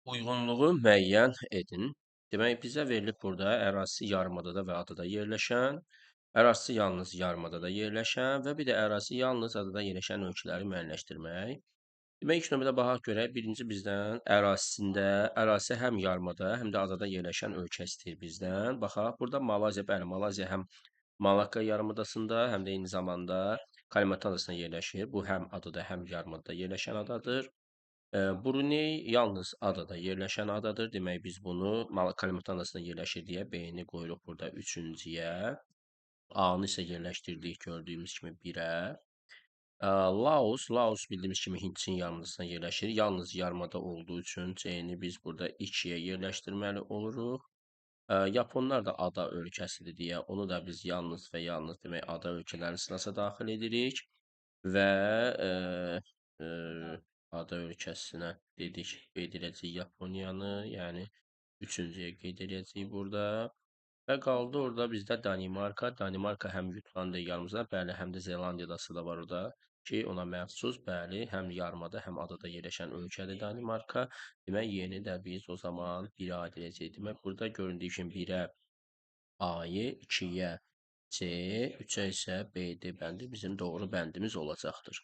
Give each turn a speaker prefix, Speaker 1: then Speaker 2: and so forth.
Speaker 1: Uyğunluğu müəyyən edin. Demək, bizə verilib burada ərazisi yarımadada və adada yerləşən, ərazisi yalnız yarımadada yerləşən və bir də ərazisi yalnız adada yerləşən ölkələri müəyyənləşdirmək. Demək, ilk növbədə baxaq görək, birinci bizdən ərazisi həm yarımada, həm də adada yerləşən ölkə istəyir bizdən. Baxaq, burada Malayziya, bəli, Malayziya həm Malakka yarımadasında, həm də eyni zamanda Kalimantan adasında yerləşir. Bu həm adada, həm yarımadada yerləşən adadır. Bruney yalnız adada yerləşən adadır. Demək, biz bunu Kalimantan adasında yerləşir deyə B-ni qoyuruq burada üçüncüyə. A-nı isə yerləşdirdik gördüyümüz kimi 1-ə. Laos bildiyimiz kimi Hindçin yarımadasında yerləşir. Yalnız yarımada olduğu üçün C-ni biz burada 2-yə yerləşdirməli oluruq. Yaponlar da ada ölkəsidir deyə onu da biz yalnız və yalnız demək ada ölkələrinin sırasına daxil edirik və ada ölkəsinə dedik qeyd edəcəyik Yaponiyanı, yəni üçüncüyə qeyd edəcəyik burada. Və qaldı orada bizdə Danimarka. Danimarka həm Jutlandiya yarımızda, bəli, həm də Zelandiya adası da var orada ki, ona məxsus, bəli, həm yarımada, həm adada yerləşən ölkədir Danimarka. Demək, yeni də biz o zaman 1-ə aid edəcəyik. Demək, burada göründüyü kimi 1-ə A-yı, 2-yə C, 3-ə isə B-D bəndi bizim doğru bəndimiz olacaqdır.